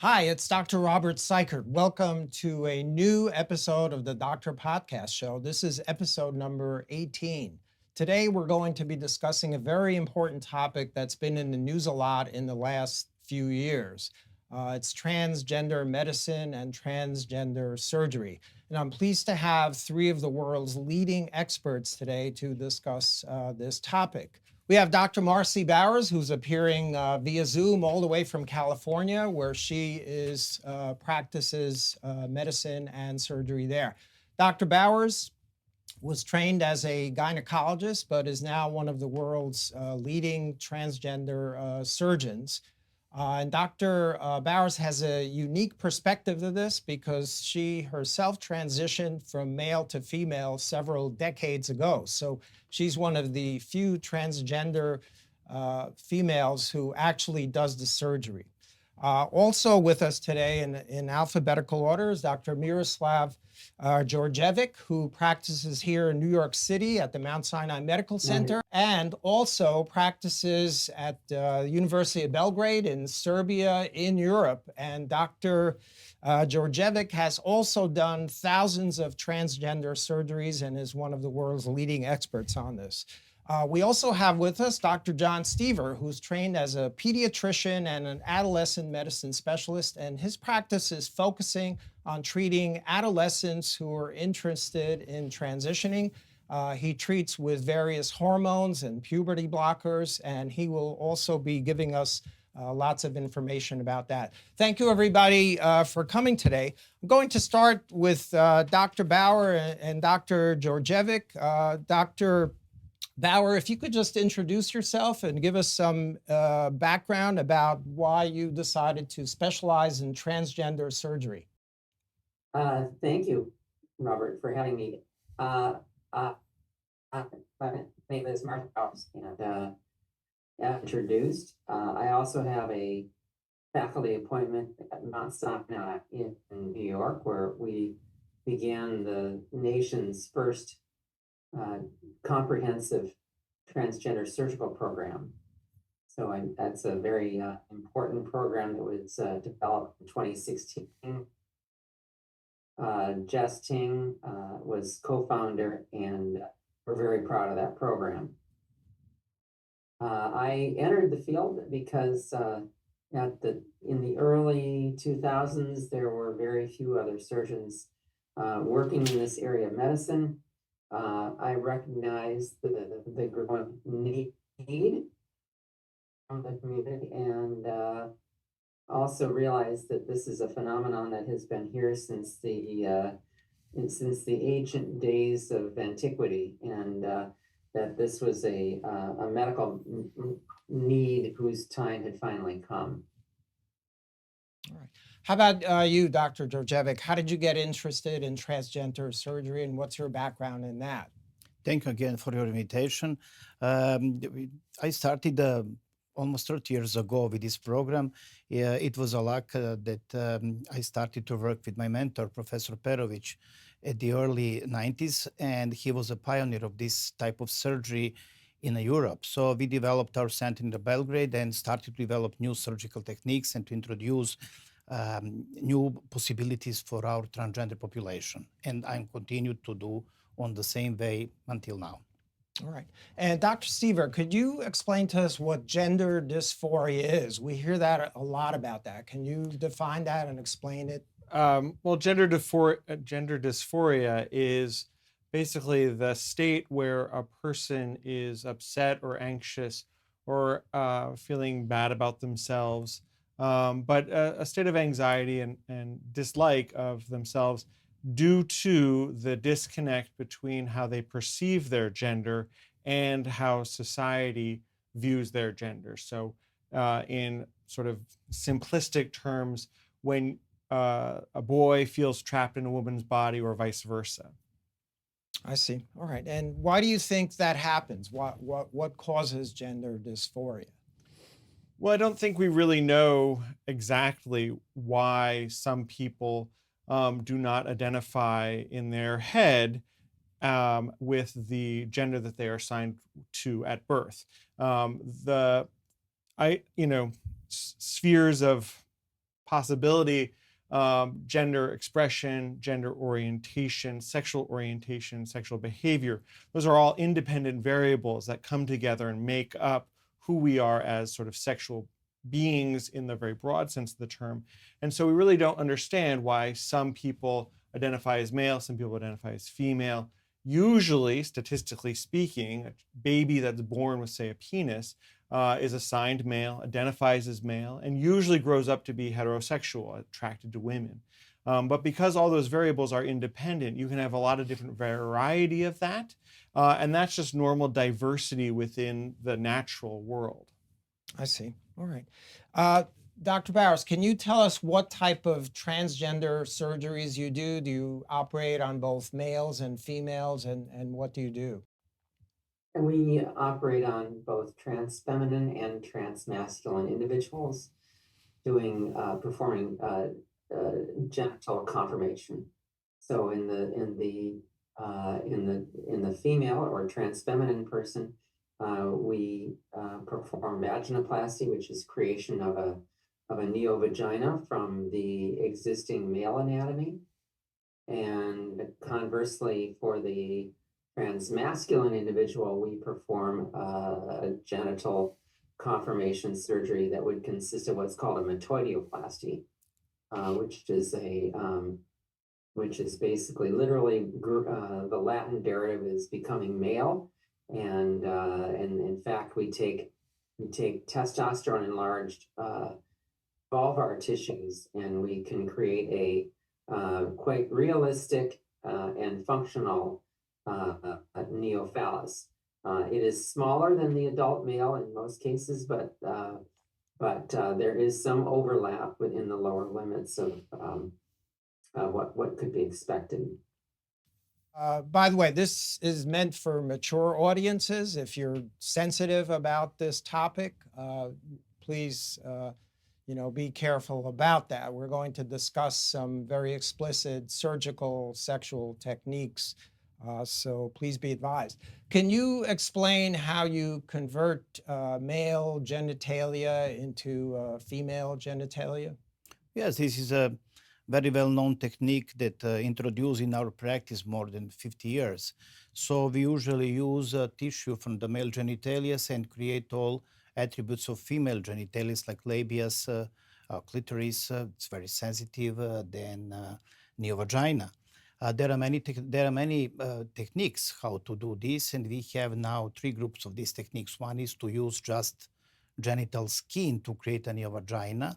Hi, it's Dr. Robert Seichert. Welcome to a new episode of the Doctor Podcast Show. This is episode number 18. Today, we're going to be discussing a very important topic that's been in the news a lot in the last few years. It's transgender medicine and transgender surgery. And I'm pleased to have three of the world's leading experts today to discuss this topic. We have Dr. Marci Bowers, who's appearing via Zoom all the way from California, where she practices medicine and surgery there. Dr. Bowers was trained as a gynecologist, but is now one of the world's leading transgender surgeons. And Dr. Bowers has a unique perspective to this because she herself transitioned from male to female several decades ago. So she's one of the few transgender females who actually does the surgery. Also with us today in alphabetical order is Dr. Miroslav Djordjevic, who practices here in New York City at the Mount Sinai Medical Center and also practices at the University of Belgrade in Serbia in Europe. And Dr. Djordjevic has also done thousands of transgender surgeries and is one of the world's leading experts on this. We also have with us Dr. John Steever, who's trained as a pediatrician and an adolescent medicine specialist, and his practice is focusing on treating adolescents who are interested in transitioning. He treats with various hormones and puberty blockers, and he will also be giving us lots of information about that. Thank you, everybody, for coming today. I'm going to start with Dr. Bauer and Dr. Djordjevic. Dr. Bauer, if you could just introduce yourself and give us some background about why you decided to specialize in transgender surgery. Thank you, Robert, for having me. My name is Marci Bowers, and introduced. I also have a faculty appointment at Mount Sinai in New York, where we began the nation's first comprehensive transgender surgical program. So that's a very important program that was developed in 2016. Jess Ting was co-founder, and we're very proud of that program. I entered the field because in the early 2000s, there were very few other surgeons working in this area of medicine. I recognized the growing need from the community, and also realized that this is a phenomenon that has been here since the ancient days of antiquity, and that this was a medical need whose time had finally come. All right. How about you, Dr. Djordjevic? How did you get interested in transgender surgery, and what's your background in that? Thank you again for your invitation. I started almost 30 years ago with this program. It was a luck that I started to work with my mentor, Professor Perovic, at the early 90s, and he was a pioneer of this type of surgery in Europe. So we developed our center in Belgrade and started to develop new surgical techniques and to introduce new possibilities for our transgender population. And I'm continued to do on the same way until now. All right. And Dr. Steever, could you explain to us what gender dysphoria is? We hear that a lot about that. Can you define that and explain it? Well, gender dysphoria is basically the state where a person is upset or anxious or feeling bad about themselves, but a state of anxiety and dislike of themselves due to the disconnect between how they perceive their gender and how society views their gender. So in sort of simplistic terms, when a boy feels trapped in a woman's body or vice versa. I see. All right. And why do you think that happens? What causes gender dysphoria? Well, I don't think we really know exactly why some people do not identify in their head with the gender that they are assigned to at birth. Spheres of possibility, gender expression, gender orientation, sexual behavior. Those are all independent variables that come together and make up who we are as sort of sexual beings in the very broad sense of the term. And so we really don't understand why some people identify as male, some people identify as female. Usually, statistically speaking, a baby that's born with, say, a penis is assigned male, identifies as male, and usually grows up to be heterosexual, attracted to women. But because all those variables are independent, you can have a lot of different variety of that. And that's just normal diversity within the natural world. I see. All right. Dr. Bowers, can you tell us what type of transgender surgeries you do? Do you operate on both males and females, and what do you do? And we operate on both trans-feminine and trans-masculine individuals, performing genital confirmation. So in the female or trans-feminine person, we perform vaginoplasty, which is creation of a neovagina from the existing male anatomy. And conversely, for the transmasculine individual, we perform a genital confirmation surgery that would consist of what's called a metoidioplasty, which is basically literally the Latin derivative is becoming male, and in fact we take testosterone enlarged vulvar tissues, and we can create a quite realistic and functional neophallus. It is smaller than the adult male in most cases, but there is some overlap within the lower limits of what could be expected. By the way, this is meant for mature audiences. If you're sensitive about this topic, please be careful about that. We're going to discuss some very explicit surgical sexual techniques, so please be advised. Can you explain how you convert male genitalia into female genitalia? Yes, this is a very well-known technique that introduced in our practice more than 50 years. So we usually use tissue from the male genitalia and create all attributes of female genitalia, like labias, clitoris, it's very sensitive, then neovagina. There are many techniques how to do this, and we have now 3 groups of these techniques. One is to use just genital skin to create a neovagina.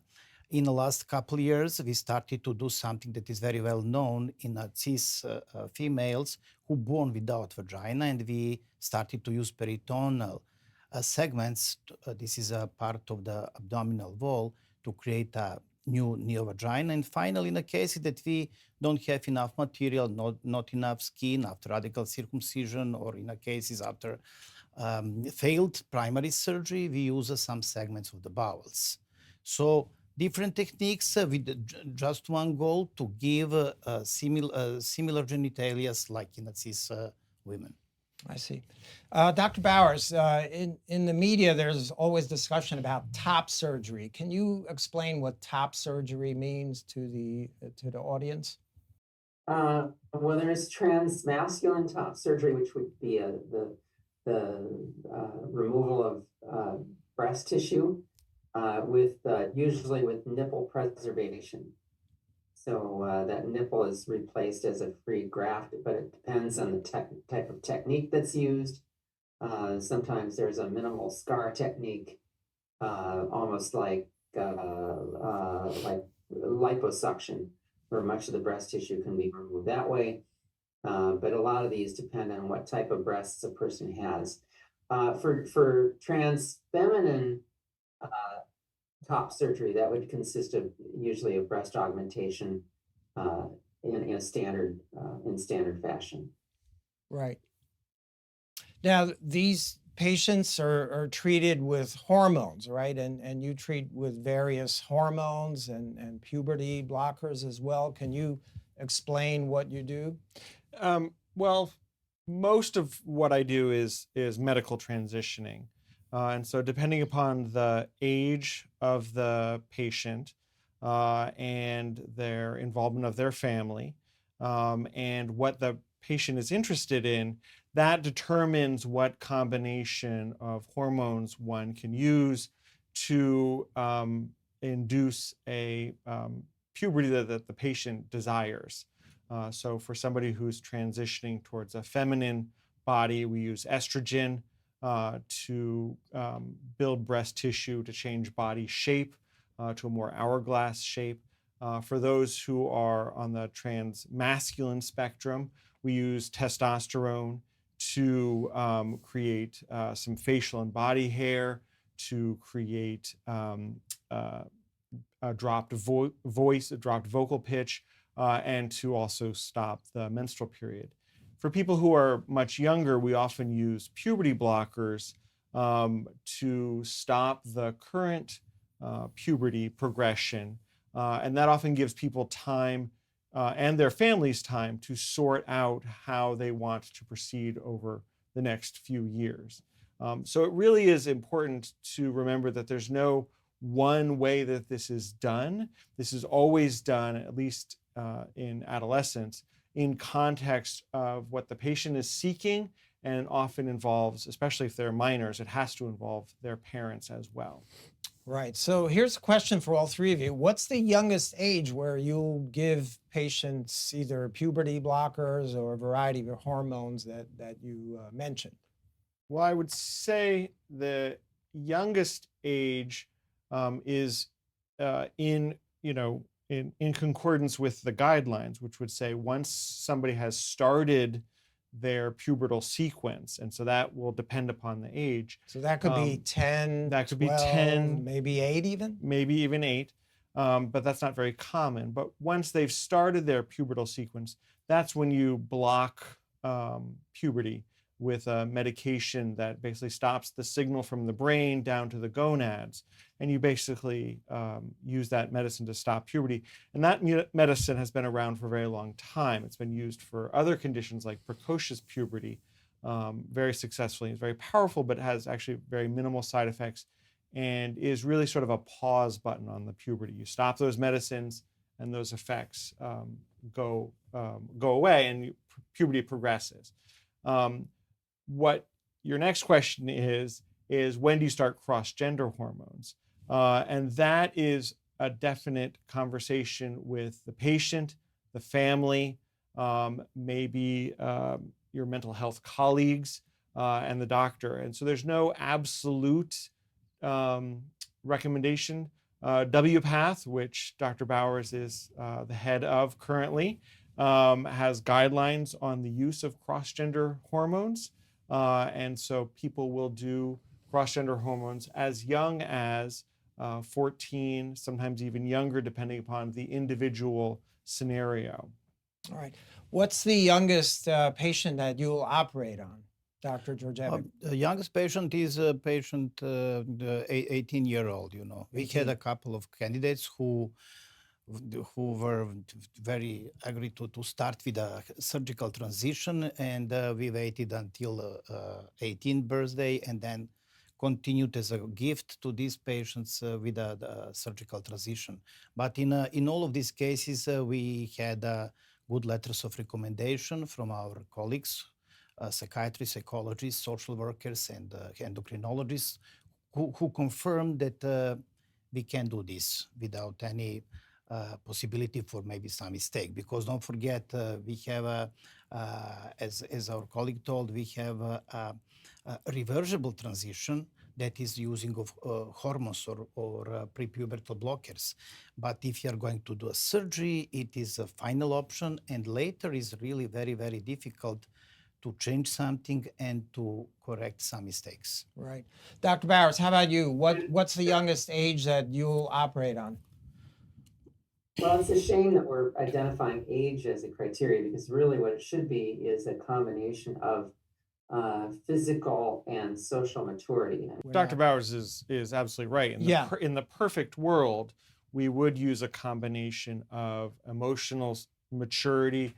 In the last couple of years, we started to do something that is very well known in cis females who born without vagina, and we started to use peritoneal segments. This is a part of the abdominal wall to create a new neovagina. And finally, in the cases that we don't have enough material, not enough skin after radical circumcision, or in the cases after failed primary surgery, we use some segments of the bowels. So different techniques with just one goal: to give similar genitalia like in cis women. I see. Dr. Bowers, in the media, there's always discussion about top surgery. Can you explain what top surgery means to the audience? Well, there's transmasculine top surgery, which would be the removal of breast tissue usually with nipple preservation. So that nipple is replaced as a free graft, but it depends on the type of technique that's used. Sometimes there's a minimal scar technique, almost like liposuction, where much of the breast tissue can be removed that way. But a lot of these depend on what type of breasts a person has. For trans feminine top surgery, that would consist of usually of breast augmentation in standard fashion. Right. Now, these patients are treated with hormones, right? And you treat with various hormones and puberty blockers as well. Can you explain what you do? Well, most of what I do is medical transitioning. And so depending upon the age of the patient, and their involvement of their family, and what the patient is interested in, that determines what combination of hormones one can use to induce a puberty that the patient desires. So for somebody who's transitioning towards a feminine body, we use estrogen to build breast tissue, to change body shape to a more hourglass shape. For those who are on the transmasculine spectrum, we use testosterone to create some facial and body hair, to create a dropped voice, a dropped vocal pitch, and to also stop the menstrual period. For people who are much younger, we often use puberty blockers to stop the current puberty progression. And that often gives people time and their families time to sort out how they want to proceed over the next few years. So it really is important to remember that there's no one way that this is done. This is always done, at least in adolescence, in context of what the patient is seeking, and often involves, especially if they're minors, it has to involve their parents as well. Right. So here's a question for all three of you. What's the youngest age where you'll give patients either puberty blockers or a variety of hormones that you mentioned? Well, I would say the youngest age is in concordance with the guidelines, which would say once somebody has started their pubertal sequence, and so that will depend upon the age. So that could be 10, that could 12, be 10, maybe 8 even? maybe even 8, but that's not very common. But once they've started their pubertal sequence, that's when you block puberty with a medication that basically stops the signal from the brain down to the gonads. And you basically use that medicine to stop puberty. And that medicine has been around for a very long time. It's been used for other conditions like precocious puberty very successfully. It's very powerful, but has actually very minimal side effects and is really sort of a pause button on the puberty. You stop those medicines and those effects go away, and puberty progresses. What your next question is when do you start cross-gender hormones? And that is a definite conversation with the patient, the family, maybe your mental health colleagues, and the doctor. And so there's no absolute recommendation. WPATH, which Dr. Bowers is the head of currently, has guidelines on the use of cross-gender hormones. And so people will do cross-gender hormones as young as 14, sometimes even younger, depending upon the individual scenario. All right. What's the youngest patient that you'll operate on, Dr. Djordjevic? The youngest patient is a patient, the 18-year-old, you know. We had a couple of candidates who were very agree to start with a surgical transition, and we waited until 18th birthday and then continued as a gift to these patients with the surgical transition. But in all of these cases, we had good letters of recommendation from our colleagues, psychiatrists, psychologists, social workers, and endocrinologists, who confirmed that we can do this without any possibility for maybe some mistake. Because don't forget, we have, as our colleague told, we have a reversible transition that is using of hormones or prepubertal blockers. But if you are going to do a surgery, it is a final option, and later is really very, very difficult to change something and to correct some mistakes. Right. Dr. Bowers, how about you? What's the youngest age that you'll operate on? Well, it's a shame that we're identifying age as a criteria, because really what it should be is a combination of physical and social maturity. Dr. Bowers is absolutely right. In the perfect world, we would use a combination of emotional maturity,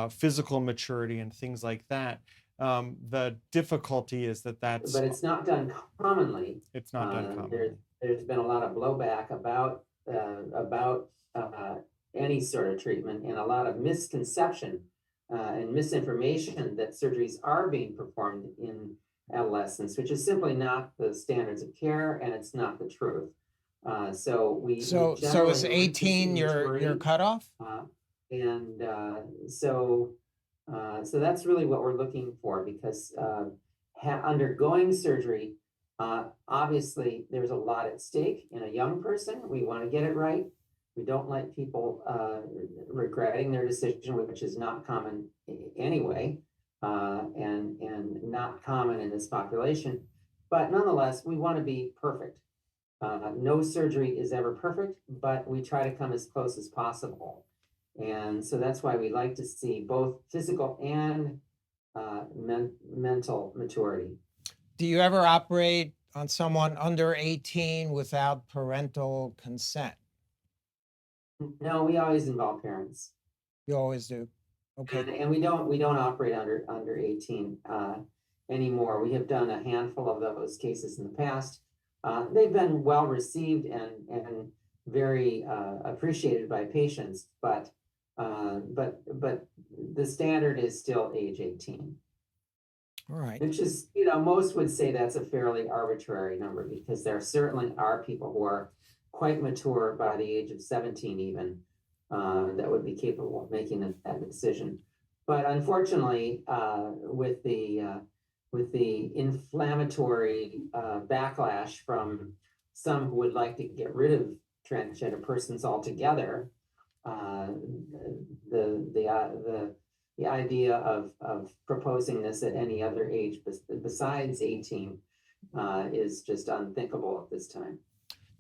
physical maturity, and things like that. The difficulty is that's... But it's not done commonly. It's not done commonly. There's been a lot of blowback about about any sort of treatment, and a lot of misconception and misinformation that surgeries are being performed in adolescents, which is simply not the standards of care, and it's not the truth. So is 18 your cutoff? So that's really what we're looking for, because undergoing surgery, obviously there's a lot at stake in a young person. We want to get it right. We don't like people regretting their decision, which is not common anyway, and not common in this population. But nonetheless, we want to be perfect. No surgery is ever perfect, but we try to come as close as possible. And so that's why we like to see both physical and mental maturity. Do you ever operate on someone under 18 without parental consent? No, we always involve parents. You always do. Okay. And we don't operate under 18 anymore. We have done a handful of those cases in the past. They've been well received and very appreciated by patients, but the standard is still age 18. All right. Which is, most would say that's a fairly arbitrary number, because there certainly are people who are quite mature by the age of 17 even, that would be capable of making that decision. But unfortunately, with the inflammatory backlash from some who would like to get rid of transgender persons altogether, the idea of proposing this at any other age besides 18 is just unthinkable at this time.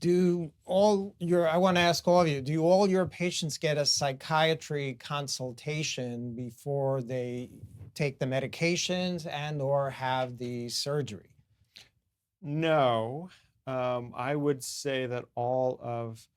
I want to ask all of you, do all your patients get a psychiatry consultation before they take the medications and or have the surgery? No, I would say that all of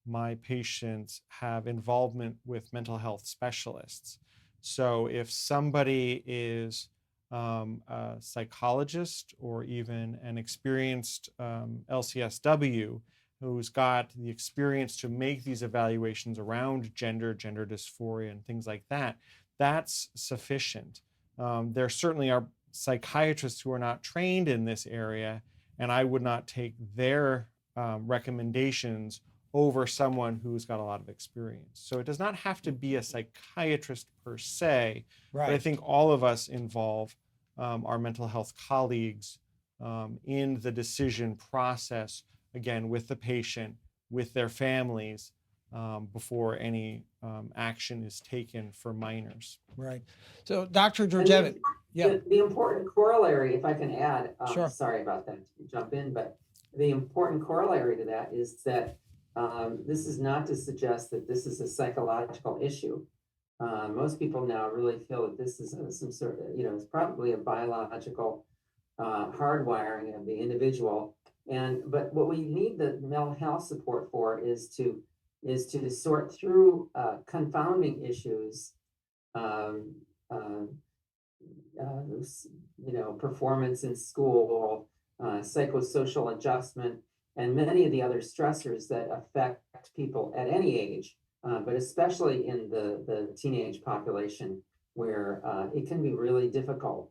my patients have involvement with mental health specialists. So if somebody is a psychologist or even an experienced LCSW who's got the experience to make these evaluations around gender dysphoria, and things like that, that's sufficient. There certainly are psychiatrists who are not trained in this area, and I would not take their recommendations over someone who's got a lot of experience. So it does not have to be a psychiatrist per se, Right. but I think all of us involve our mental health colleagues in the decision process, again, with the patient, with their families, before any action is taken for minors. Right. So Dr. Djordjevic, the important corollary, if I can add, Sure. Sorry about that, to jump in, but the important corollary to that is that this is not to suggest that this is a psychological issue. Most people now really feel that this is some sort of, it's probably a biological hardwiring of the individual. But what we need the mental health support for is to sort through confounding issues, performance in school, psychosocial adjustment, and many of the other stressors that affect people at any age, but especially in the teenage population, where it can be really difficult,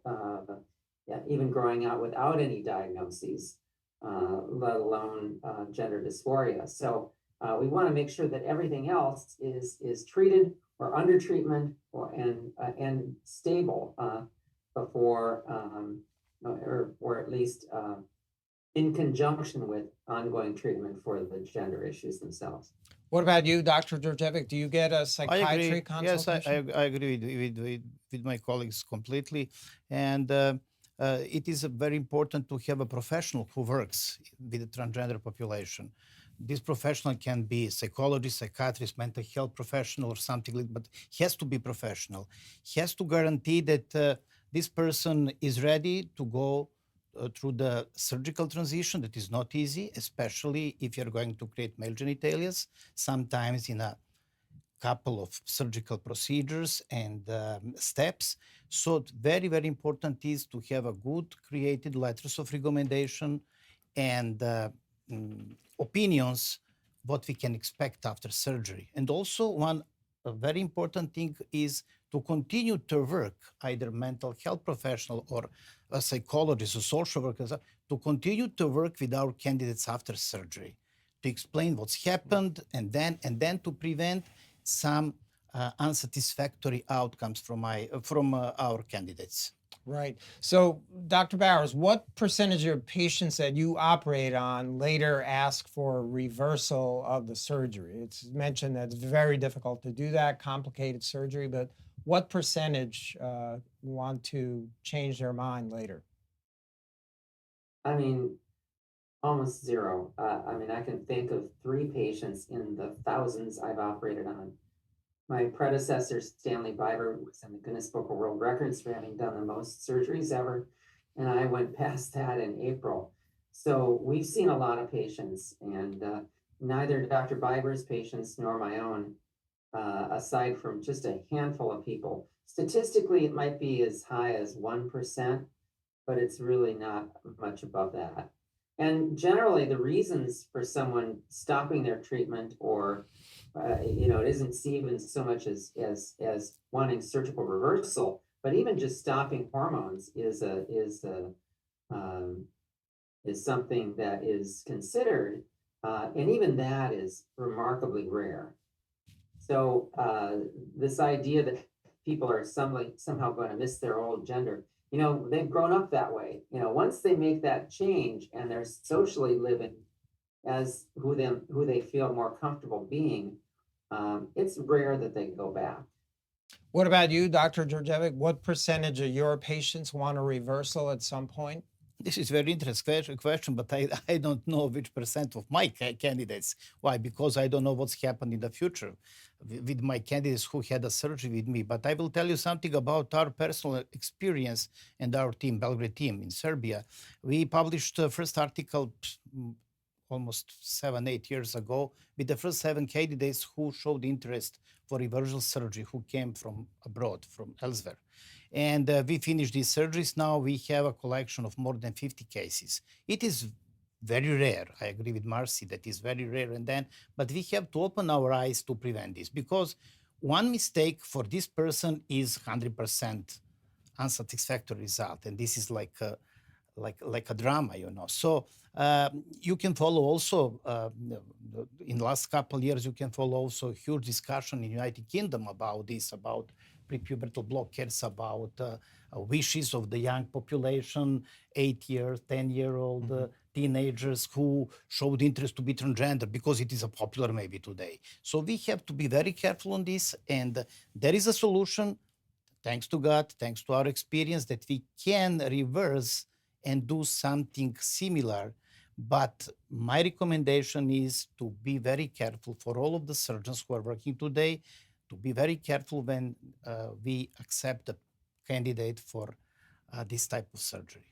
even growing out without any diagnoses, let alone gender dysphoria. So we want to make sure that everything else is treated or under treatment and stable before, or at least in conjunction with ongoing treatment for the gender issues themselves. What about you, Dr. Djordjevic? Do you get a psychiatry consultation? Yes, I agree with my colleagues completely. And it is very important to have a professional who works with the transgender population. This professional can be psychologist, psychiatrist, mental health professional, or something like that, but he has to be professional. He has to guarantee that this person is ready to go through the surgical transition. That is not easy, especially if you're going to create male genitalia, sometimes in a couple of surgical procedures and steps. So very, very important is to have a good created letters of recommendation and opinions what we can expect after surgery. And also a very important thing is to continue to work, either mental health professional or a psychologist or social worker, to continue to work with our candidates after surgery, to explain what's happened, and then to prevent some unsatisfactory outcomes from our candidates. Right. So, Dr. Bowers, what percentage of patients that you operate on later ask for reversal of the surgery? It's mentioned that it's very difficult to do that, complicated surgery, but what percentage want to change their mind later? I mean, almost zero. I mean, I can think of 3 patients in the thousands I've operated on. My predecessor, Stanley Biber, was in the Guinness Book of World Records for having done the most surgeries ever, and I went past that in April. So we've seen a lot of patients, and neither Dr. Biber's patients nor my own, aside from just a handful of people. Statistically, it might be as high as 1%, but it's really not much above that. And generally, the reasons for someone stopping their treatment or it isn't even so much as wanting surgical reversal, but even just stopping hormones is something that is considered, and even that is remarkably rare. So this idea that people are somehow going to miss their old gender, they've grown up that way. Once they make that change and they're socially living as who they feel more comfortable being, it's rare that they go back. What about you, Dr. Djordjevic? What percentage of your patients want a reversal at some point? This is very interesting question, but I don't know which percent of my candidates. Why? Because I don't know what's happened in the future with my candidates who had a surgery with me. But I will tell you something about our personal experience and our team, Belgrade team in Serbia. We published the first article almost 7-8 years ago with the first 7 candidates who showed interest for reversal surgery, who came from abroad, from elsewhere. And we finished these surgeries. Now we have a collection of more than 50 cases. It is very rare. I agree with Marci that is very rare. But we have to open our eyes to prevent this, because one mistake for this person is 100% unsatisfactory result. And this is like a drama, So you can follow also, in the last couple of years, you can follow also a huge discussion in the United Kingdom about this, about prepubertal blockers, about wishes of the young population, 8-year, 10-year-old teenagers who showed interest to be transgender because it is a popular maybe today. So we have to be very careful on this, and there is a solution, thanks to God, thanks to our experience, that we can reverse and do something similar. But my recommendation is to be very careful for all of the surgeons who are working today, to be very careful when we accept a candidate for this type of surgery.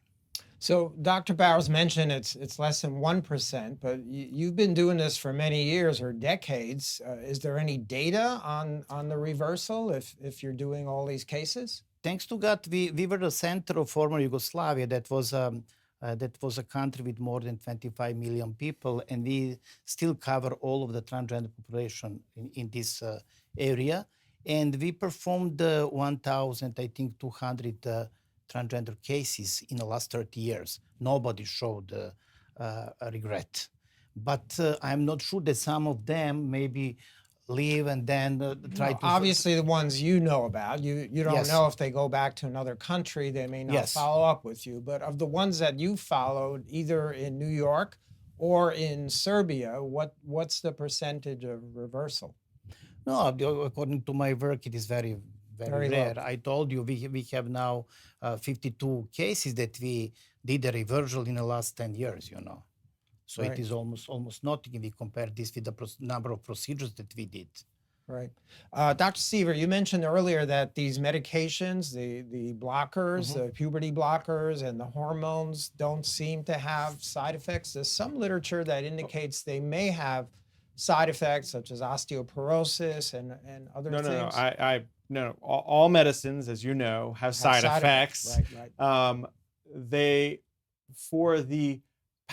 So Dr. Bowers mentioned it's less than 1%, but you've been doing this for many years or decades. Is there any data on the reversal if you're doing all these cases? Thanks to God, we were the center of former Yugoslavia. That was a country with more than 25 million people, and we still cover all of the transgender population in this area. And we performed 1,200 transgender cases in the last 30 years. Nobody showed a regret. But I'm not sure that some of them maybe leave and then try to... Obviously, the ones you know about, you don't Yes. know if they go back to another country, they may not Yes. follow up with you. But of the ones that you followed, either in New York or in Serbia, what's the percentage of reversal? No, according to my work, it is very, very rare. low. I told you we have now 52 cases that we did a reversal in the last 10 years, So Right. it is almost nothing if we compare this with the number of procedures that we did. Right. Dr. Steever, you mentioned earlier that these medications, the blockers, the puberty blockers and the hormones don't seem to have side effects. There's some literature that indicates they may have side effects such as osteoporosis and other things. No. All medicines, as you know, have side effects. Right. They, for the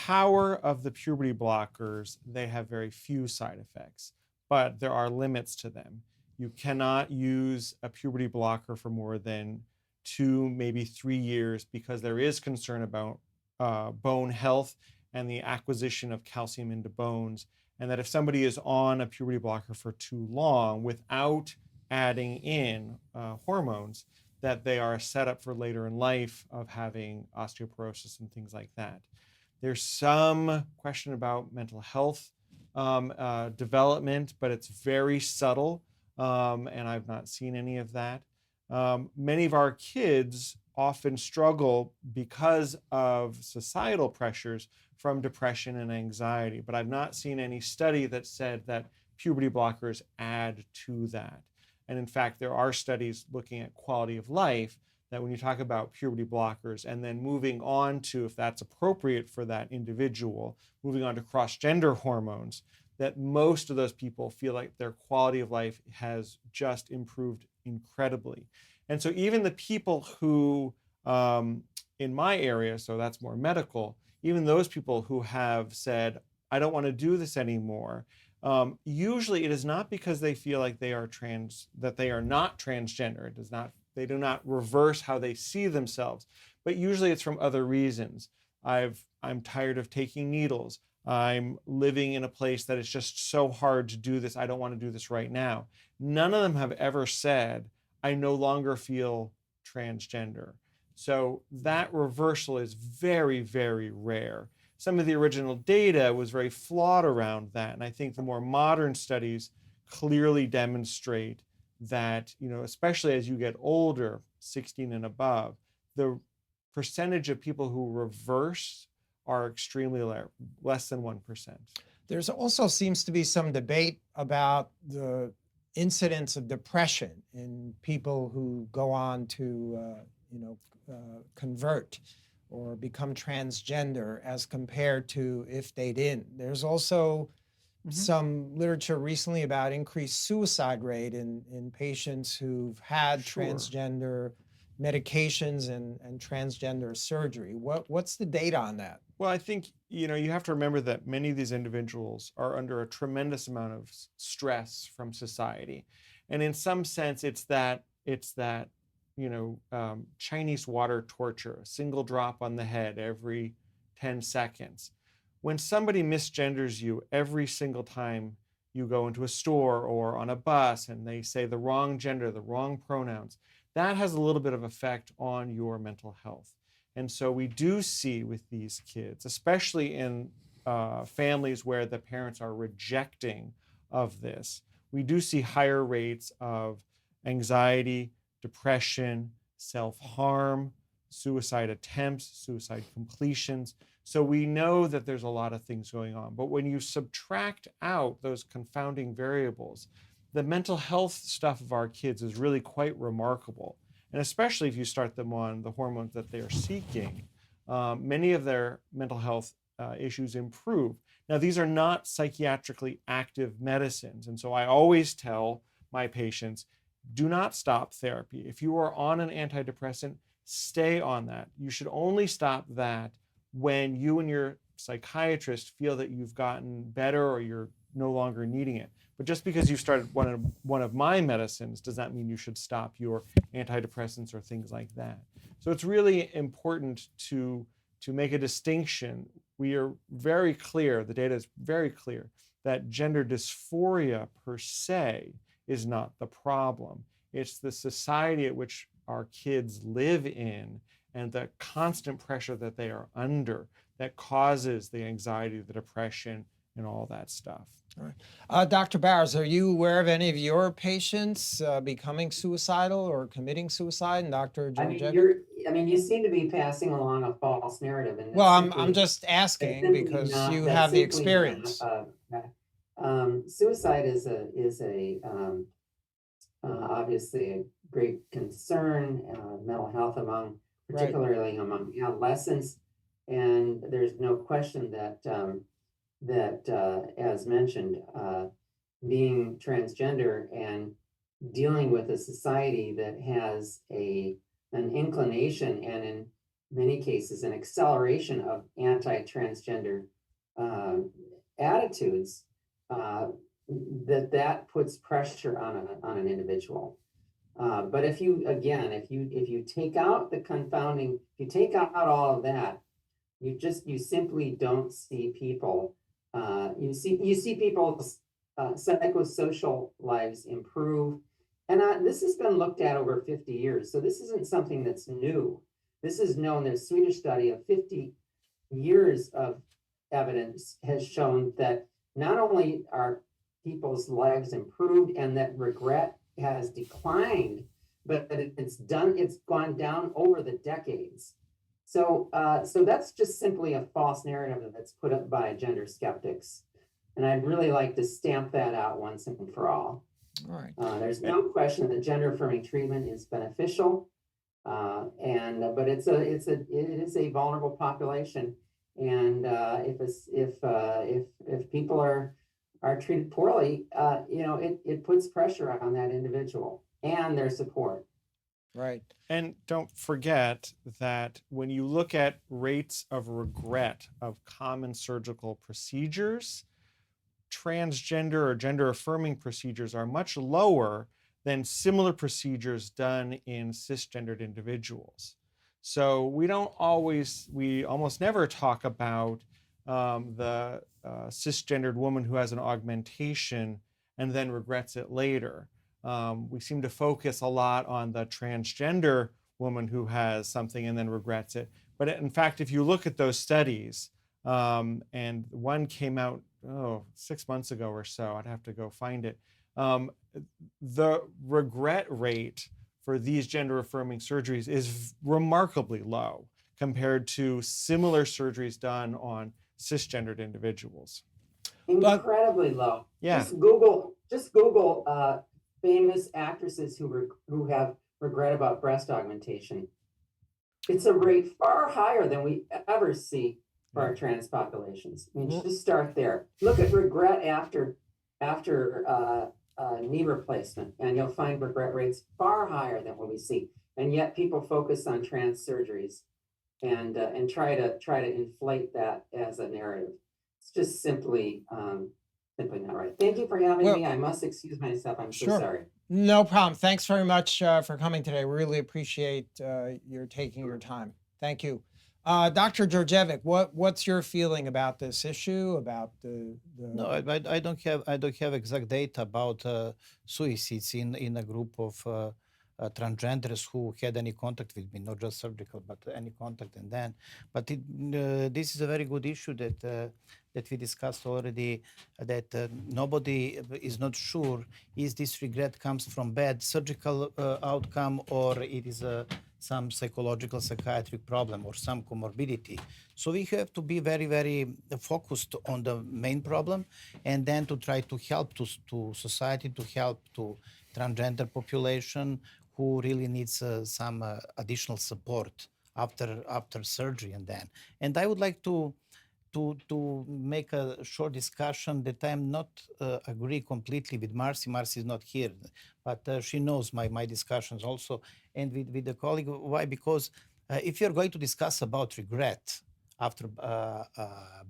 power of the puberty blockers, they have very few side effects, but there are limits to them. You cannot use a puberty blocker for more than 2, maybe 3 years, because there is concern about bone health and the acquisition of calcium into bones. And that if somebody is on a puberty blocker for too long without adding in hormones, that they are set up for later in life of having osteoporosis and things like that. There's some question about mental health development, but it's very subtle, and I've not seen any of that. Many of our kids often struggle because of societal pressures from depression and anxiety, but I've not seen any study that said that puberty blockers add to that. And in fact, there are studies looking at quality of life that when you talk about puberty blockers and then moving on to, if that's appropriate for that individual, moving on to cross-gender hormones, that most of those people feel like their quality of life has just improved incredibly. And so even the people who, in my area, so that's more medical, even those people who have said, I don't want to do this anymore, usually it is not because they feel like they are that they are not transgender. They do not reverse how they see themselves, but usually it's from other reasons. I'm tired of taking needles. I'm living in a place that it's just so hard to do this. I don't want to do this right now. None of them have ever said, I no longer feel transgender. So that reversal is very, very rare. Some of the original data was very flawed around that. And I think the more modern studies clearly demonstrate that, especially as you get older, 16 and above, the percentage of people who reverse are extremely less than 1%. There's also seems to be some debate about the incidence of depression in people who go on to, convert or become transgender as compared to if they didn't. There's also some literature recently about increased suicide rate in patients who've had transgender medications and transgender surgery. What's the data on that? Well, I think, you have to remember that many of these individuals are under a tremendous amount of stress from society. And in some sense, it's that Chinese water torture, a single drop on the head every 10 seconds. When somebody misgenders you every single time you go into a store or on a bus and they say the wrong gender, the wrong pronouns, that has a little bit of effect on your mental health. And so we do see with these kids, especially in families where the parents are rejecting of this, we do see higher rates of anxiety, depression, self-harm, suicide attempts, suicide completions. So we know that there's a lot of things going on. But when you subtract out those confounding variables, the mental health stuff of our kids is really quite remarkable. And especially if you start them on the hormones that they're seeking, many of their mental health issues improve. Now, these are not psychiatrically active medicines. And so I always tell my patients, do not stop therapy. If you are on an antidepressant, stay on that. You should only stop that when you and your psychiatrist feel that you've gotten better or you're no longer needing it. But just because you've started one of my medicines does not mean you should stop your antidepressants or things like that. So it's really important to make a distinction. We are very clear, the data is very clear, that gender dysphoria per se is not the problem. It's the society at which our kids live in and the constant pressure that they are under that causes the anxiety, the depression, and all that stuff. All right. Dr. Bowers, are you aware of any of your patients becoming suicidal or committing suicide? And Dr. Djordjevic? You seem to be passing along a false narrative. And Well, I'm just asking because you have the experience. Suicide is obviously a great concern, mental health particularly among adolescents, and there's no question that as mentioned, being transgender and dealing with a society that has an inclination and many cases, an acceleration of anti-transgender attitudes, that puts pressure on an individual. But if you take out the confounding, if you take out all of that, you simply don't see people. You see people's psychosocial lives improve, and this has been looked at over 50 years. So this isn't something that's new. This is known. There's a Swedish study of 50 years of evidence has shown that not only are people's lives improved and that regret has declined, but it's gone down over the decades. So that's just simply a false narrative that's put up by gender skeptics. And I'd really like to stamp that out once and for all. All right. There's no question that gender affirming treatment is beneficial, but it is a vulnerable population, and if people are treated poorly, it puts pressure on that individual and their support. Right. And don't forget that when you look at rates of regret of common surgical procedures, transgender or gender affirming procedures are much lower than similar procedures done in cisgendered individuals. So we almost never talk about the cisgendered woman who has an augmentation and then regrets it later. We seem to focus a lot on the transgender woman who has something and then regrets it. But in fact, if you look at those studies, and one came out 6 months ago or so, I'd have to go find it. The regret rate for these gender affirming surgeries is remarkably low compared to similar surgeries done on cisgendered individuals. Incredibly low. Yeah. Just Google famous actresses who have regret about breast augmentation. It's a rate far higher than we ever see for our trans populations. I mean, just start there. Look at regret after knee replacement, and you'll find regret rates far higher than what we see. And yet people focus on trans surgeries and try to inflate that as a narrative. It's just simply not right. Thank you for having me. I must excuse myself. I'm so sorry. No problem. Thanks very much for coming today. Really appreciate your taking your time. Thank you. Dr. Djordjevic, what's your feeling about this issue? About the No, I don't have exact data about suicides in a group of transgenders who had any contact with me, not just surgical, but any contact and then. But this is a very good issue that we discussed already, that nobody is not sure is this regret comes from bad surgical outcome or it is some psychological psychiatric problem or some comorbidity. So we have to be very, very focused on the main problem and then to try to help to society, to help to transgender population who really needs some additional support after surgery and then. And I would like to make a short discussion that I'm not agree completely with Marci. Marci is not here, but she knows my discussions also, and with the colleague. Why? Because if you're going to discuss about regret after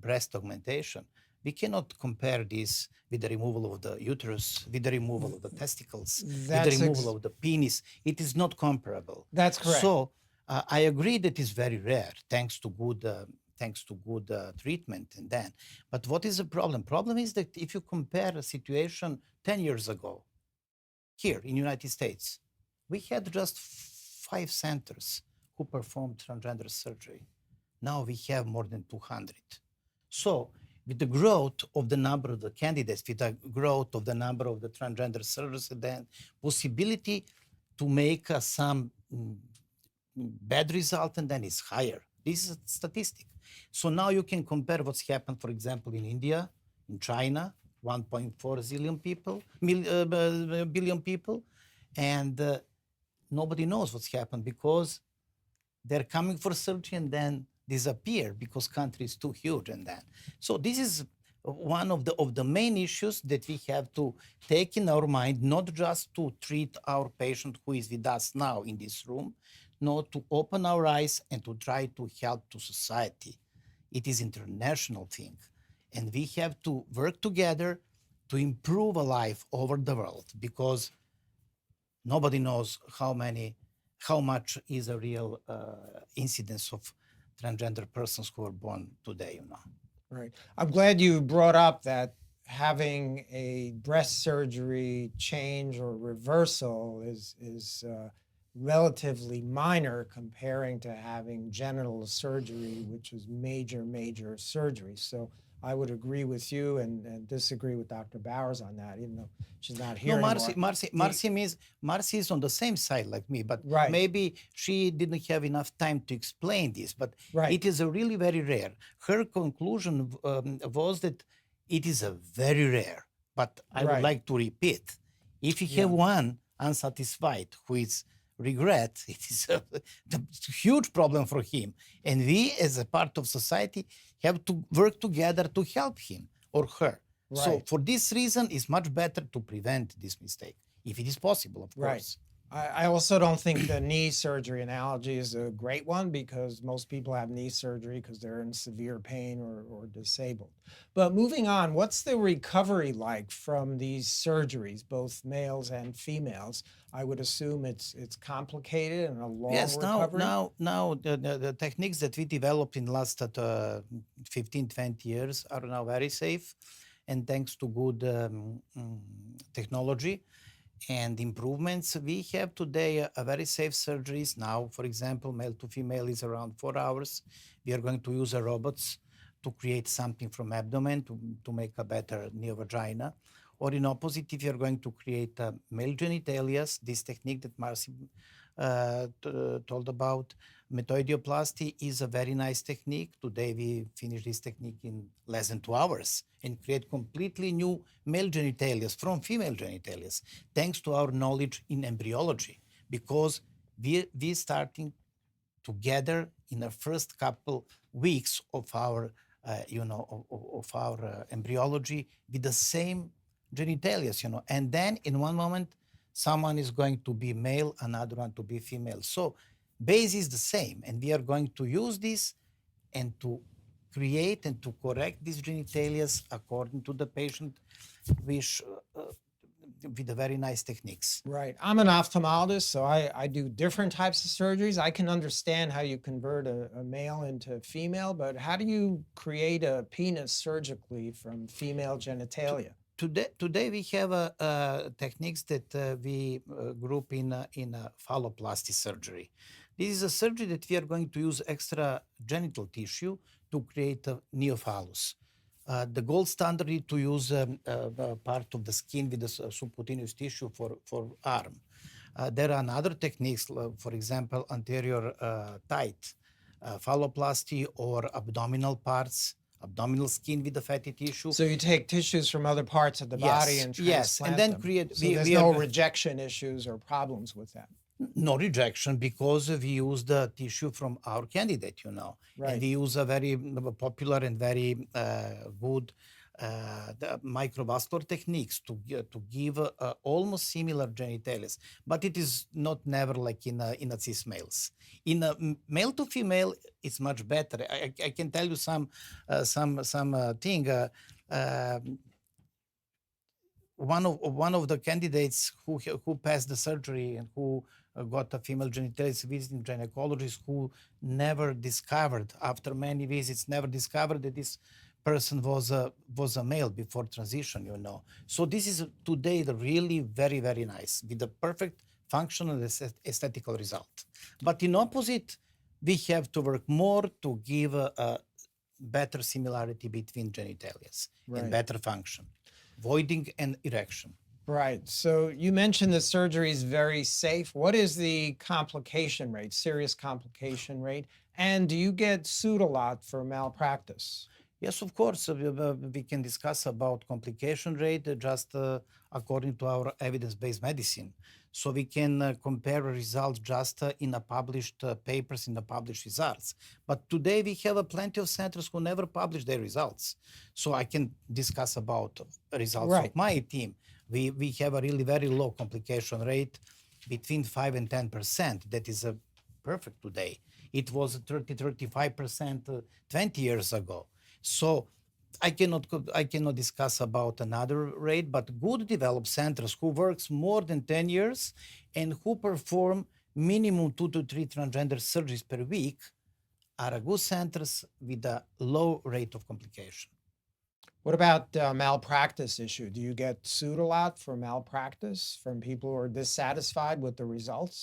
breast augmentation, we cannot compare this with the removal of the uterus, with the removal of the testicles, with the removal of the penis. It is not comparable. That's correct. So I agree that it's very rare, thanks to good treatment and then. But what is the problem? Problem is that if you compare a situation 10 years ago, here in the United States, we had just 5 centers who performed transgender surgery. Now we have more than 200. So with the growth of the number of the candidates, with the growth of the number of the transgender surgeries, and then possibility to make some bad result and then is higher. This is a statistic. So now you can compare what's happened, for example, in India, in China, 1.4 billion people, and nobody knows what's happened because they're coming for surgery and then disappear because country is too huge and that. So this is one of the main issues that we have to take in our mind, not just to treat our patient who is with us now in this room, no, to open our eyes and to try to help to society. It is international thing, and we have to work together to improve a life over the world, because nobody knows how much is a real incidence of transgender persons who are born today. Right. I'm glad you brought up that having a breast surgery change or reversal is relatively minor comparing to having genital surgery, which is major surgery. So I would agree with you and disagree with Dr. Bowers on that, even though she's not here No, anymore. Marci is on the same side like me, but Right. maybe she didn't have enough time to explain this. But Right. it is a really very rare. Her conclusion was that it is a very rare. But I would Right. like to repeat: if you have one unsatisfied who is regret, it is a huge problem for him, and we, as a part of society, have to work together to help him or her. So Right. for this reason, it's much better to prevent this mistake, if it is possible, of Right. course. I also don't think the knee surgery analogy is a great one, because most people have knee surgery because they're in severe pain or disabled. But moving on, what's the recovery like from these surgeries, both males and females? I would assume it's complicated and a long Yes, recovery. now the techniques that we developed in the last 15, 20 years are now very safe, and thanks to good technology and improvements, we have today a very safe surgeries. Now, for example, male to female is around 4 hours. We are going to use robots to create something from abdomen to make a better neovagina. Or in opposite, if you're going to create male genitalia, this technique that Marci told about, metoidioplasty, is a very nice technique. Today we finish this technique in less than 2 hours and create completely new male genitalia from female genitalia, thanks to our knowledge in embryology, because we starting together in the first couple weeks of our embryology with the same genitalia, and then in one moment someone is going to be male, another one to be female. So base is the same, and we are going to use this and to create and to correct these genitalia according to the patient wish, with the very nice techniques. Right. I'm an ophthalmologist, so I do different types of surgeries. I can understand how you convert a male into female, but how do you create a penis surgically from female genitalia? Today we have techniques that we group in phalloplasty surgery. This is a surgery that we are going to use extra genital tissue to create a neophallus. The gold standard is to use part of the skin with the subcutaneous tissue for arm. There are other techniques, for example, anterior tight phalloplasty or abdominal parts, abdominal skin with the fatty tissue. So you take tissues from other parts of the body and transplant and then them. create. So there's no rejection issues or problems with that. No rejection, because we use the tissue from our candidate, Right. And we use a very popular and very good the microvascular techniques to give almost similar genitalia, but it is not never like in a cis males. In a male to female, it's much better. I can tell you some thing. One of the candidates who passed the surgery and who got a female genitalia, visiting gynecologist, who never discovered, after many visits, never discovered that this person was a male before transition, So this is today the really very, very nice, with the perfect functional aesthetical result. But in opposite, we have to work more to give a better similarity between genitalia and better function, voiding and erection. Right. So you mentioned the surgery is very safe. What is the complication rate, serious complication rate? And do you get sued a lot for malpractice? Yes, of course. We can discuss about complication rate just according to our evidence-based medicine. So we can compare results just in the published papers, in the published results. But today we have plenty of centers who never publish their results. So I can discuss about results of my team. We have a really very low complication rate, between 5 and 10%. That is a perfect today. It was 30-35% 20 years ago. So I cannot discuss about another rate, but good developed centers who works more than 10 years and who perform minimum 2 to 3 transgender surgeries per week are good centers with a low rate of complication. What about malpractice issue? Do you get sued a lot for malpractice from people who are dissatisfied with the results?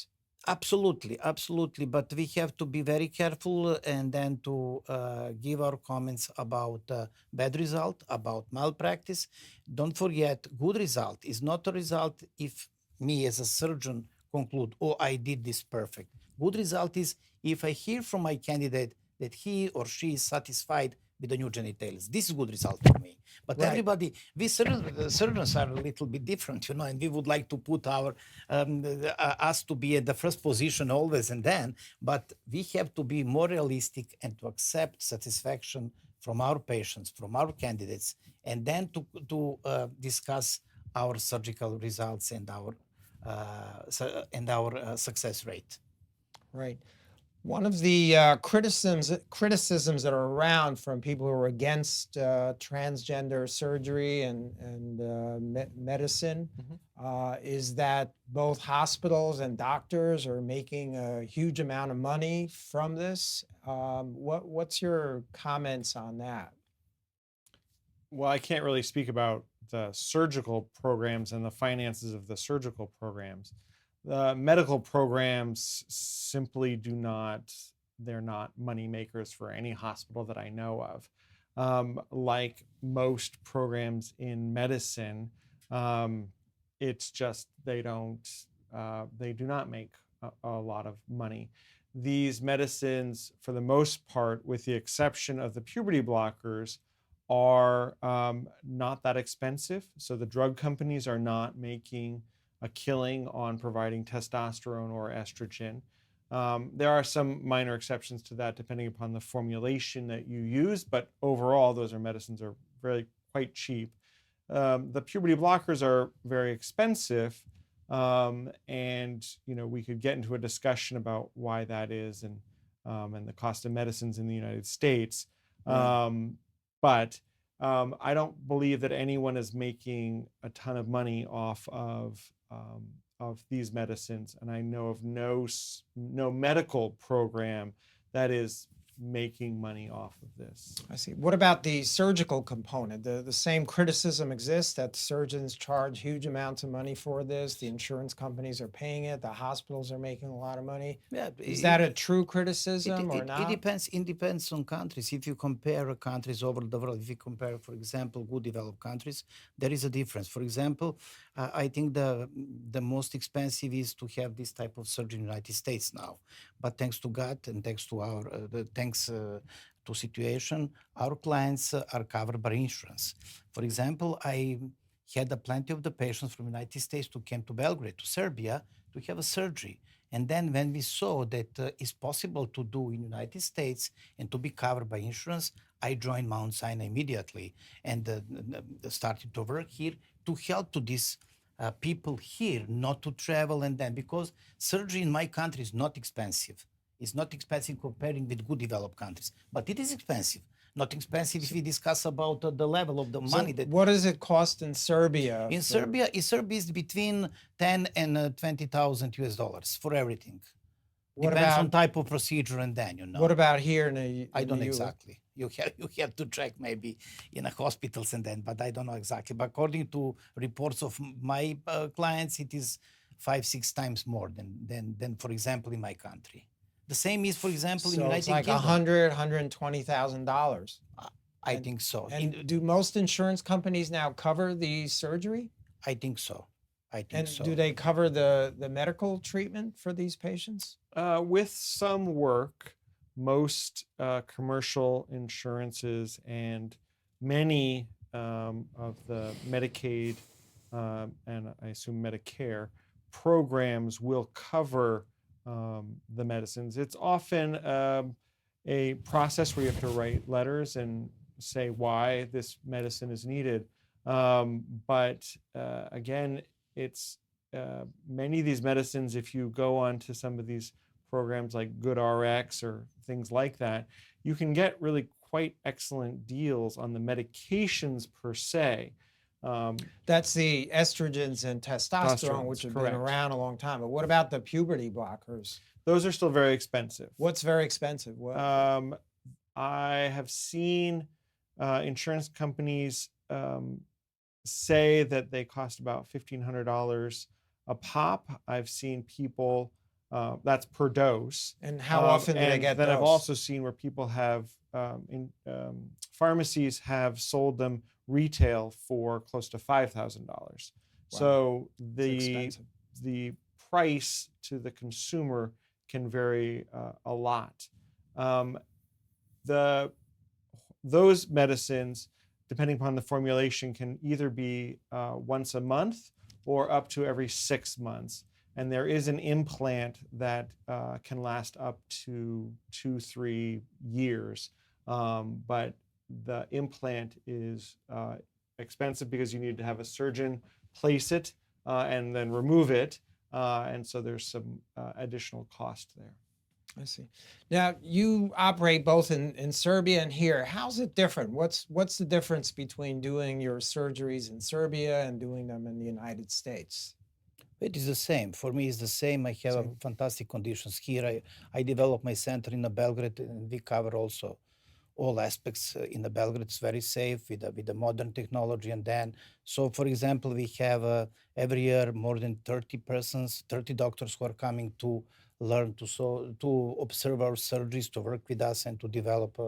Absolutely, absolutely. But we have to be very careful and then to give our comments about bad result, about malpractice. Don't forget, good result is not a result if me as a surgeon conclude, oh, I did this perfect. Good result is if I hear from my candidate that he or she is satisfied with the new genitals. This is good result for me. But Right. everybody, we surgeons are a little bit different, and we would like to put our us to be at the first position always and then, but we have to be more realistic and to accept satisfaction from our patients, from our candidates, and then to discuss our surgical results and our success rate. Right. One of the criticisms that are around from people who are against transgender surgery and medicine is that both hospitals and doctors are making a huge amount of money from this. What's your comments on that? Well, I can't really speak about the surgical programs and the finances of the surgical programs. The medical programs simply they're not money makers for any hospital that I know of. Like most programs in medicine, it's just they do not make a lot of money. These medicines, for the most part, with the exception of the puberty blockers, are not that expensive. So the drug companies are not making a killing on providing testosterone or estrogen. There are some minor exceptions to that depending upon the formulation that you use, but overall those medicines are quite cheap. The puberty blockers are very expensive, and we could get into a discussion about why that is and the cost of medicines in the United States. But I don't believe that anyone is making a ton of money off of these medicines, and I know of no medical program that is making money off of this. I see. What about the surgical component? The same criticism exists that surgeons charge huge amounts of money for this. The insurance companies are paying it. The hospitals are making a lot of money. Yeah, Is that a true criticism or not? It depends on countries. If you compare countries over the world, if you compare, for example, good developed countries, there is a difference. For example, I think the most expensive is to have this type of surgery in the United States now. But thanks to God and thanks to our to situation, our clients are covered by insurance. For example, I had plenty of the patients from the United States who came to Belgrade, to Serbia, to have a surgery. And then when we saw that it's possible to do in the United States and to be covered by insurance, I joined Mount Sinai immediately and started to work here to help to these people here not to travel and then, because surgery in my country is not expensive. It's not expensive comparing with good developed countries, but it is expensive. Not expensive if we discuss about the level of the money that. What does it cost in Serbia? In Serbia is between 10 and 20,000 US dollars for everything. Depends on type of procedure and then, What about here in I don't the US? exactly. You have to check maybe in a hospitals and then, but I don't know exactly. But according to reports of my clients, it is 5-6 times more than for example in my country. The same is, for example, in So United it's like Kingdom. $120,000. I think so. And do most insurance companies now cover the surgery? I think so. And so. do they cover the medical treatment for these patients? With some work, most commercial insurances and many of the Medicaid and I assume Medicare programs will cover the medicines. It's often a process where you have to write letters and say why this medicine is needed. But again, it's many of these medicines, if you go on to some of these programs like GoodRx or things like that, you can get really quite excellent deals on the medications per se. That's the estrogens and testosterone, which have been correct. around a long time. But what about the puberty blockers? Those are still very expensive. What's very expensive? What? I have seen insurance companies say that they cost about $1,500 a pop. I've seen people, that's per dose. And how often do they get then those? I've also seen where people have, pharmacies have sold them retail for close to $5,000. Wow. So It's the price to the consumer can vary a lot. Those medicines, depending upon the formulation, can either be once a month or up to every 6 months. And there is an implant that can last up to 2-3 years. But the implant is expensive because you need to have a surgeon place it and then remove it. And so there's some additional cost there. I see. Now, you operate both in Serbia and here. How's it different? What's the difference between doing your surgeries in Serbia and doing them in the United States? It is the same. For me, it's the same. I have fantastic conditions here. I developed my center in Belgrade, and we cover also all aspects in the Belgrade. It's very safe with the modern technology. And then, so for example, we have every year more than 30 doctors who are coming to learn to observe our surgeries, to work with us, and to develop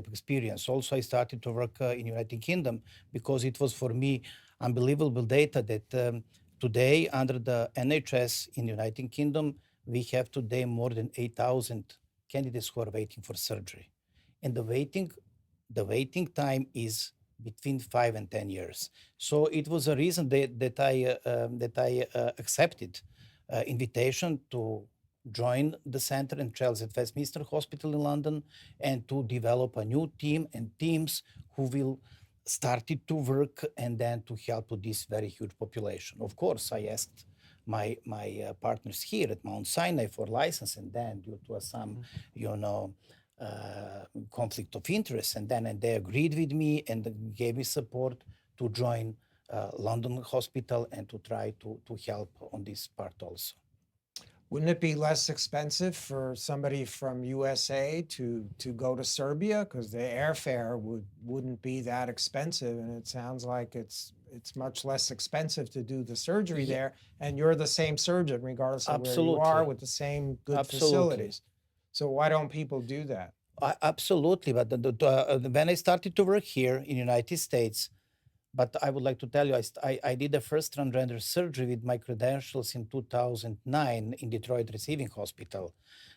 experience. Also, I started to work in United Kingdom because it was for me unbelievable data that today under the NHS in the United Kingdom, we have today more than 8,000 candidates who are waiting for surgery. And the waiting time is between 5 and 10 years. So it was a reason that I accepted invitation to join the center in Chelsea at Westminster Hospital in London and to develop a new team and teams who will started to work and then to help with this very huge population. Of course, I asked my partners here at Mount Sinai for license, and then due to some, conflict of interest, and they agreed with me and gave me support to join London Hospital and to try to help on this part also. Wouldn't it be less expensive for somebody from USA to go to Serbia, because the airfare wouldn't be that expensive, and it sounds like it's much less expensive to do the surgery there, and you're the same surgeon regardless of where you are with the same good facilities. So why don't people do that? Absolutely, but when I started to work here in the United States, but I would like to tell you, I did the first transgender surgery with my credentials in 2009 in Detroit Receiving Hospital.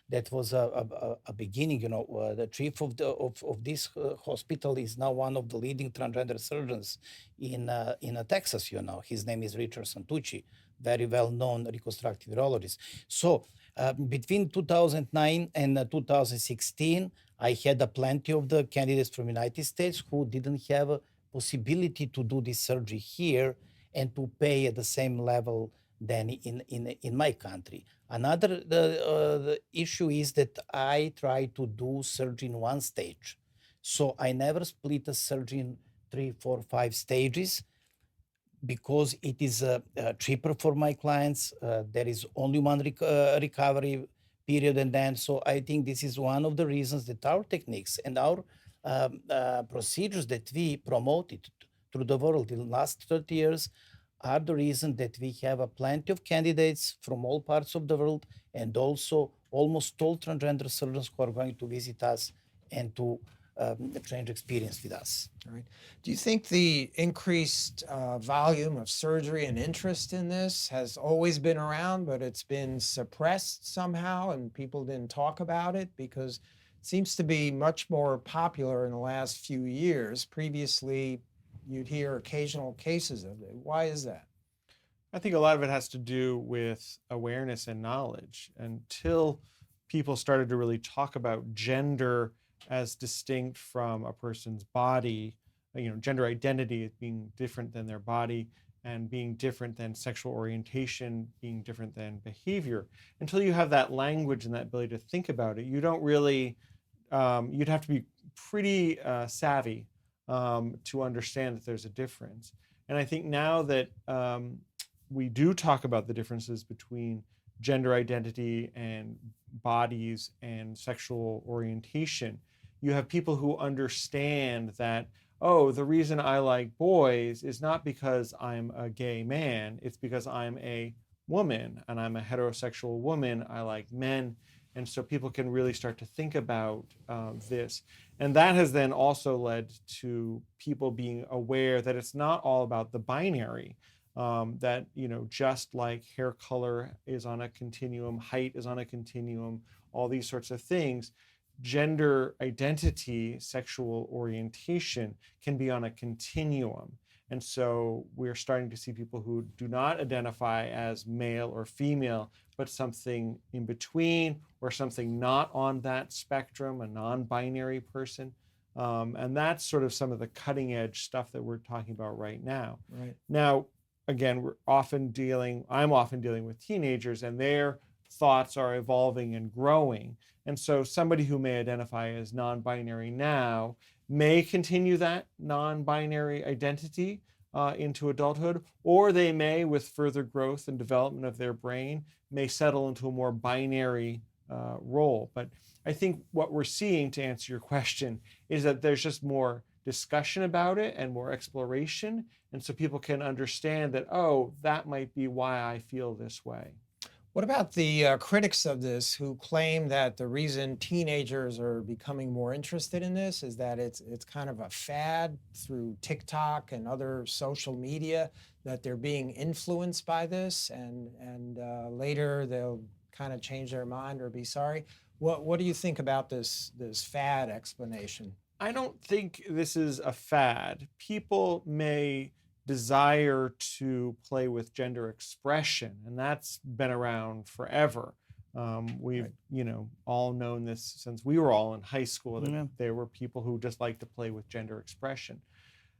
That was a beginning. The chief of this hospital is now one of the leading transgender surgeons in Texas. His name is Richard Santucci, very well-known reconstructive urologist. So between 2009 and 2016, I had plenty of the candidates from the United States who didn't have a possibility to do this surgery here and to pay at the same level than in my country. Another the issue is that I try to do surgery in one stage. So I never split a surgery in 3, 4, 5 stages because it is cheaper for my clients. There is only one recovery period, and then so I think this is one of the reasons that our techniques and our procedures that we promoted through the world in the last 30 years are the reason that we have plenty of candidates from all parts of the world, and also almost all transgender surgeons who are going to visit us and to change experience with us. All right. Do you think the increased volume of surgery and interest in this has always been around, but it's been suppressed somehow and people didn't talk about it? Because it seems to be much more popular in the last few years. Previously, you'd hear occasional cases of it. Why is that? I think a lot of it has to do with awareness and knowledge. Until people started to really talk about gender as distinct from a person's body, gender identity as being different than their body, and being different than sexual orientation, being different than behavior. Until you have that language and that ability to think about it, you don't really, you'd have to be pretty savvy to understand that there's a difference. And I think now that we do talk about the differences between gender identity and bodies and sexual orientation, you have people who understand that, oh, the reason I like boys is not because I'm a gay man, it's because I'm a woman and I'm a heterosexual woman, I like men. And so people can really start to think about this. And that has then also led to people being aware that it's not all about the binary, that, you know, just like hair color is on a continuum, height is on a continuum, all these sorts of things, gender identity, sexual orientation can be on a continuum. And so we're starting to see people who do not identify as male or female, but something in between or something not on that spectrum, a non-binary person. And that's sort of some of the cutting edge stuff that we're talking about right now. Right. Now, again, I'm often dealing with teenagers, and their thoughts are evolving and growing. And so somebody who may identify as non-binary now may continue that non-binary identity into adulthood, or they may, with further growth and development of their brain, may settle into a more binary role. But I think what we're seeing, to answer your question, is that there's just more discussion about it and more exploration. And so people can understand that, oh, that might be why I feel this way. What about the critics of this who claim that the reason teenagers are becoming more interested in this is that it's kind of a fad through TikTok and other social media, that they're being influenced by this, and later they'll kind of change their mind or be sorry? What do you think about this fad explanation? I don't think this is a fad. People may desire to play with gender expression, and that's been around forever. We've, Right. you know, all known this since we were all in high school, that Yeah. there were people who just like to play with gender expression.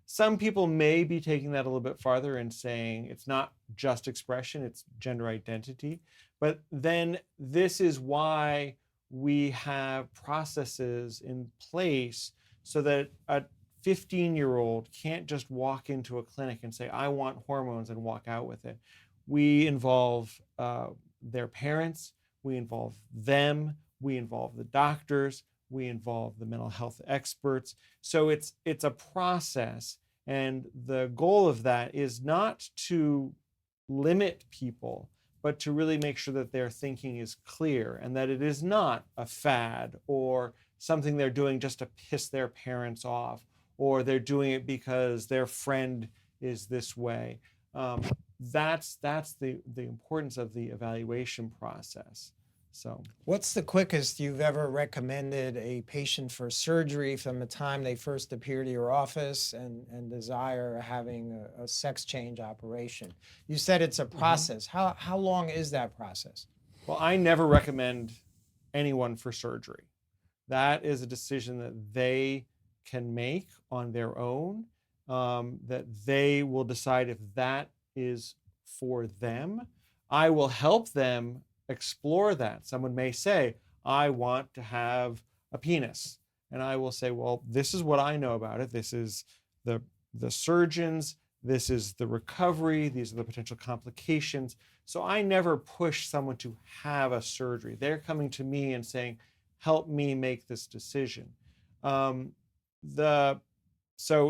Some people may be taking that a little bit farther and saying it's not just expression, it's gender identity. But then this is why we have processes in place so that a 15-year-old can't just walk into a clinic and say, I want hormones, and walk out with it. We involve their parents, we involve them, we involve the doctors, we involve the mental health experts. So it's a process, and the goal of that is not to limit people, but to really make sure that their thinking is clear and that it is not a fad or something they're doing just to piss their parents off, or they're doing it because their friend is this way. That's the importance of the evaluation process. So, What's the quickest you've ever recommended a patient for surgery from the time they first appear to your office and desire having a sex change operation? You said it's a process. How long is that process? well, I never recommend anyone for surgery. That is a decision that they can make on their own, that they will decide if that is for them. I will help them explore that. Someone may say, I want to have a penis. And I will say, well, this is what I know about it. This is the surgeons, this is the recovery, these are the potential complications. So I never push someone to have a surgery. They're coming to me and saying, help me make this decision. So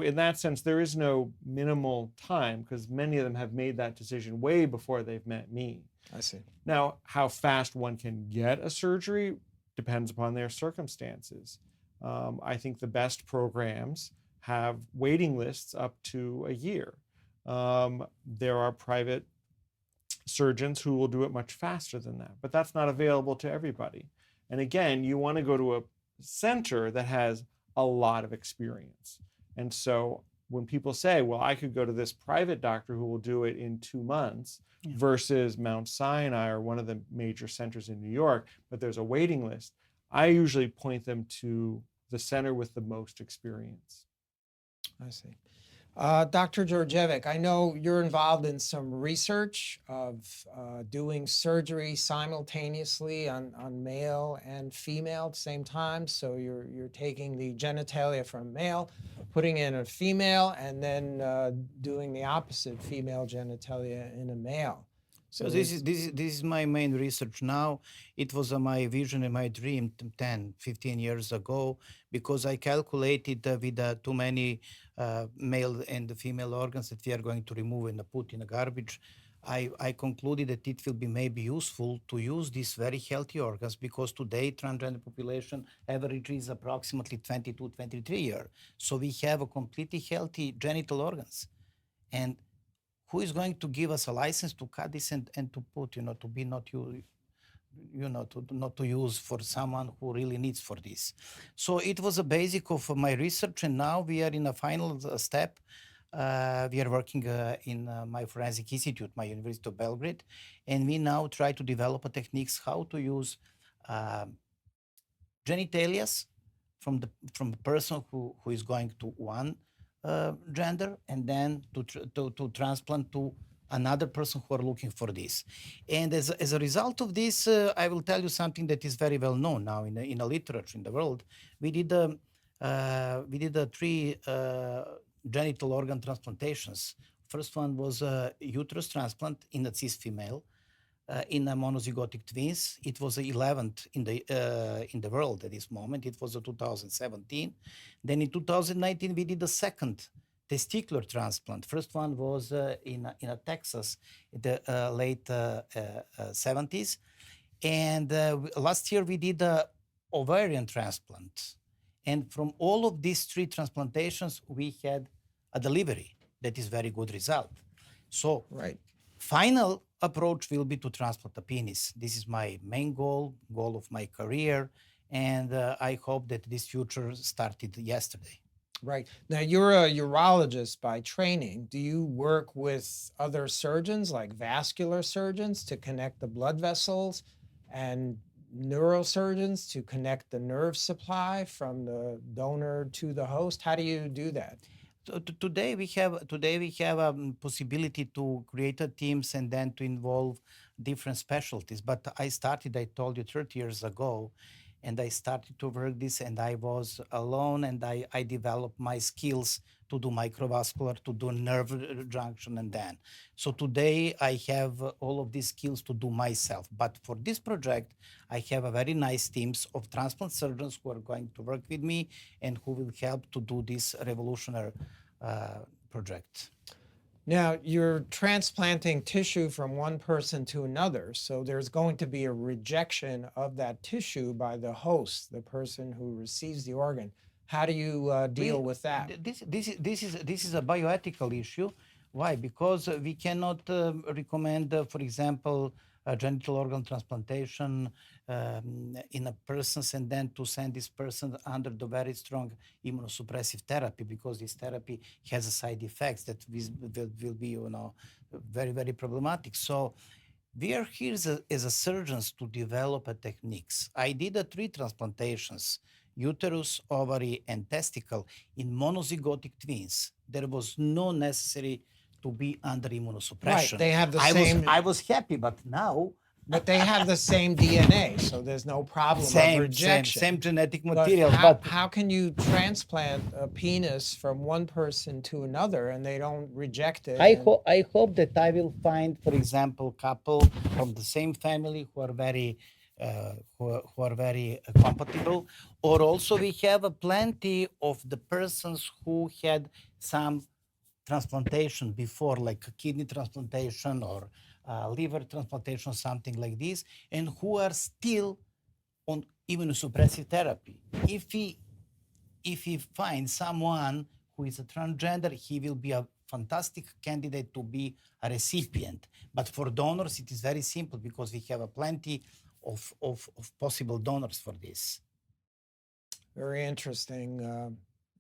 in that sense, there is no minimal time, because many of them have made that decision way before they've met me. I see. Now, how fast one can get a surgery depends upon their circumstances. I think the best programs have waiting lists up to a year. There are private surgeons who will do it much faster than that, but that's not available to everybody. And again, you want to go to a center that has a lot of experience. And so when people say, well, I could go to this private doctor who will do it in 2 months versus Mount Sinai or one of the major centers in New York, but there's a waiting list, I usually point them to the center with the most experience. I see. Dr. Djordjevic, I know you're involved in some research of doing surgery simultaneously on male and female at the same time. So you're taking the genitalia from male, putting in a female, and then doing the opposite, female genitalia in a male. So this is my main research now. It was my vision and my dream 10, 15 years ago, because I calculated with too many male and female organs that we are going to remove and put in the garbage. I concluded that it will be maybe useful to use these very healthy organs, because today transgender population average is approximately 22, 23 years. So we have a completely healthy genital organs. And who is going to give us a license to cut this and to put, to be not you, not to use for someone who really needs for this. So it was a basic of my research, and now we are in a final step. We are working in my forensic institute, my University of Belgrade, and we now try to develop techniques how to use genitalia from the person who is going to one gender, and then to transplant to another person who are looking for this. And as a result of this, I will tell you something that is very well known now in the literature in the world. We did three genital organ transplantations. First one was a uterus transplant in a cis female. In a monozygotic twins. It was the 11th in the world at this moment. It was 2017. Then in 2019, we did the second testicular transplant. First one was in Texas in the late 70s. And last year, we did the ovarian transplant. And from all of these three transplantations, we had a delivery. That is very good result. So final approach will be to transplant a penis. This is my main goal of my career, and I hope that this future started yesterday. Right. Now, you're a urologist by training. Do you work with other surgeons, like vascular surgeons, to connect the blood vessels, and neurosurgeons to connect the nerve supply from the donor to the host? How do you do that? So today we have a possibility to create teams and then to involve different specialties. But I told you 30 years ago, and I started to work this, and I was alone, and I developed my skills to do microvascular, to do nerve junction, and then. So today I have all of these skills to do myself. But for this project, I have a very nice teams of transplant surgeons who are going to work with me and who will help to do this revolutionary project. Now, you're transplanting tissue from one person to another, so there's going to be a rejection of that tissue by the host, the person who receives the organ. How do you deal with that? This is a bioethical issue. Why? Because we cannot recommend, for example, a genital organ transplantation in a person, and then to send this person under the very strong immunosuppressive therapy, because this therapy has side effects that will be, very, very problematic. So we are here as a surgeons to develop techniques. I did 3 transplantations: uterus, ovary, and testicle in monozygotic twins. There was no necessary to be under immunosuppression. Right, they have the same. I was happy, but now. But they have the same DNA, so there's no problem of rejection. Same genetic material. But how can you transplant a penis from one person to another and they don't reject it? I hope that I will find, for example, couple from the same family who are very compatible, or also we have plenty of the persons who had some transplantation before, like a kidney transplantation or liver transplantation, something like this, and who are still on immunosuppressive therapy. If we find someone who is a transgender, he will be a fantastic candidate to be a recipient. But for donors, it is very simple, because we have plenty of possible donors for this. Very interesting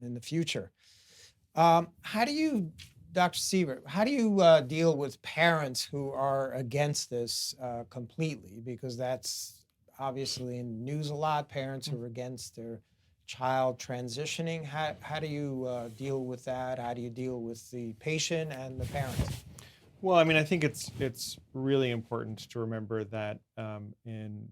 in the future. How do you, Dr. Steever, how do you deal with parents who are against this completely? Because that's obviously in the news a lot, parents who are against their child transitioning? How do you deal with that? How do you deal with the patient and the parents? Well, I mean, I think it's really important to remember that in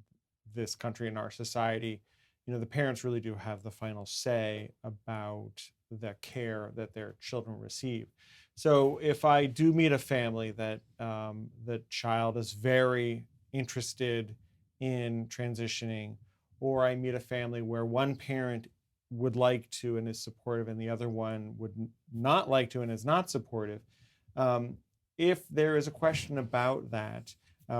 this country, in our society, the parents really do have the final say about the care that their children receive. So if I do meet a family that the child is very interested in transitioning, or I meet a family where one parent would like to and is supportive, and the other one would not like to and is not supportive, if there is a question about that,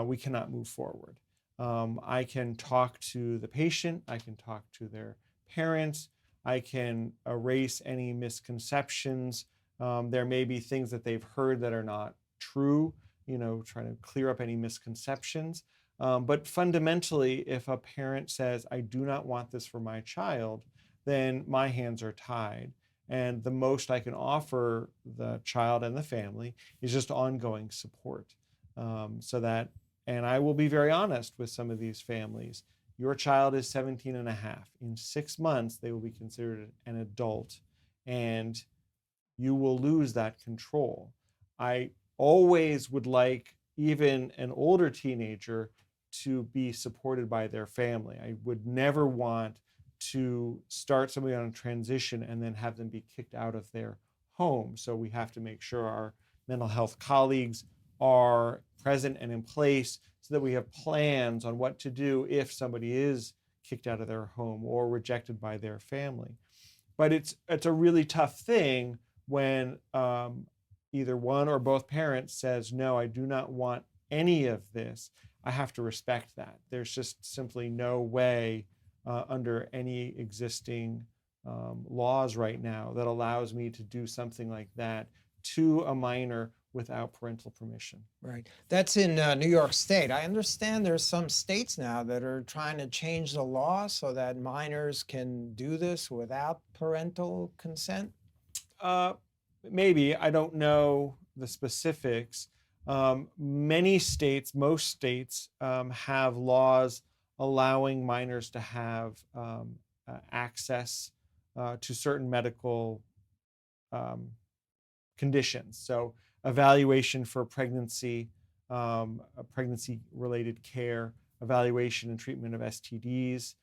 we cannot move forward. I can talk to the patient, I can talk to their parents, I can erase any misconceptions. There may be things that they've heard that are not true, trying to clear up any misconceptions. But fundamentally, if a parent says, I do not want this for my child, then my hands are tied. And the most I can offer the child and the family is just ongoing support. And I will be very honest with some of these families. Your child is 17 and a half. In 6 months, they will be considered an adult, and you will lose that control. I always would like even an older teenager to be supported by their family. I would never want to start somebody on a transition and then have them be kicked out of their home. So we have to make sure our mental health colleagues are present and in place so that we have plans on what to do if somebody is kicked out of their home or rejected by their family. But it's a really tough thing when either one or both parents says, no, I do not want any of this. I have to respect that. There's just simply no way under any existing laws right now that allows me to do something like that to a minor without parental permission. Right. That's in New York State. I understand there's some states now that are trying to change the law so that minors can do this without parental consent. Maybe. I don't know the specifics. Most states have laws allowing minors to have access to certain medical conditions. So evaluation for pregnancy, pregnancy-related care, evaluation and treatment of STDs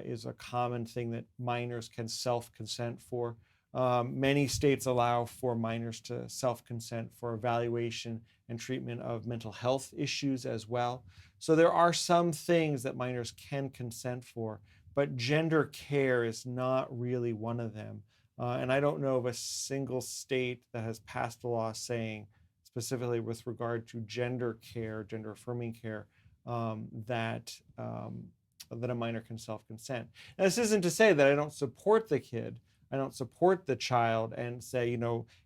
is a common thing that minors can self-consent for. Many states allow for minors to self-consent for evaluation and treatment of mental health issues as well. So there are some things that minors can consent for, but gender care is not really one of them. And I don't know of a single state that has passed a law saying, specifically with regard to gender care, gender affirming care, that a minor can self-consent. Now, this isn't to say that I don't support the kid. I don't support the child and say,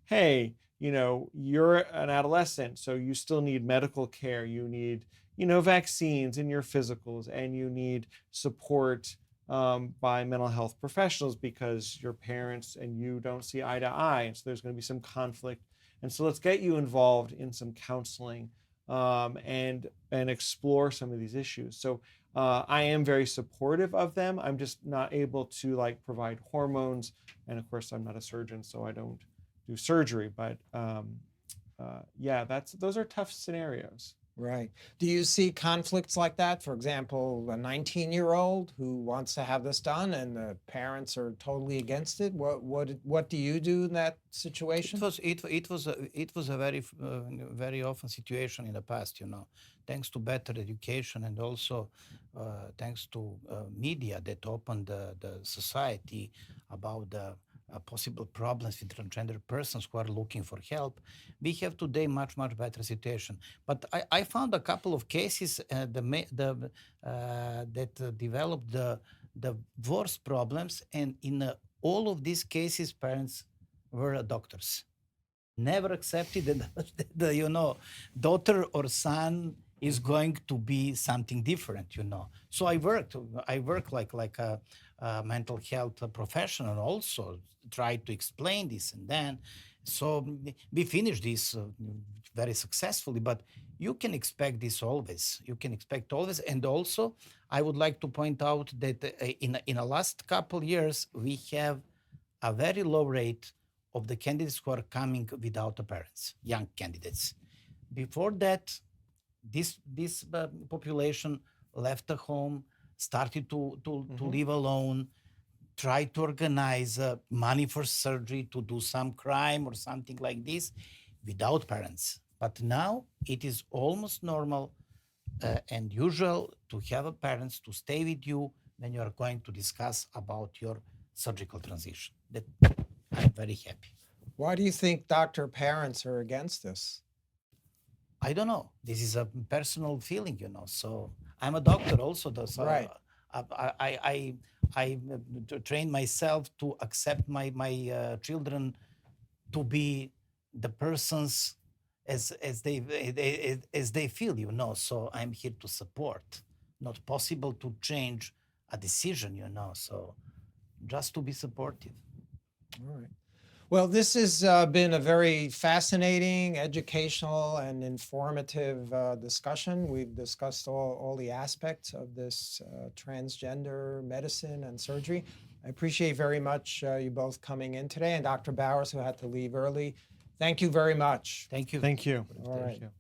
hey, you're an adolescent, so you still need medical care. You need, vaccines in your physicals, and you need support by mental health professionals because your parents and you don't see eye to eye. And so there's going to be some conflict. And so let's get you involved in some counseling and explore some of these issues. So I am very supportive of them. I'm just not able to provide hormones. And of course, I'm not a surgeon, so I don't do surgery. But those are tough scenarios. Right. Do you see conflicts like that? For example, a 19-year-old who wants to have this done and the parents are totally against it. What do you do in that situation? It was a very often situation in the past, thanks to better education and also thanks to media that opened the society about the possible problems with transgender persons who are looking for help. We have today much better situation. But I found a couple of cases that developed the worst problems, and in all of these cases, parents were doctors. Never accepted that the daughter or son is going to be something different, So I work like a mental health professional, also tried to explain this, and then So we finished this very successfully, but you can expect this always. You can expect always. And also, I would like to point out that in the last couple years, we have a very low rate of the candidates who are coming without the parents, young candidates. Before that, this population left the home, started to live alone, try to organize money for surgery to do some crime or something like this without parents. But now it is almost normal and usual to have a parents to stay with you when you are going to discuss about your surgical transition. That I'm very happy. Why do you think doctor parents are against this? I don't know. This is a personal feeling, So I'm a doctor also, though. So Right. I train myself to accept my children to be the persons as they feel, So I'm here to support. Not possible to change a decision, So just to be supportive. All right. Well, this has been a very fascinating, educational, and informative discussion. We've discussed all the aspects of this transgender medicine and surgery. I appreciate very much you both coming in today, and Dr. Bowers, who had to leave early. Thank you very much. Thank you. Thank you. All right. Thank you.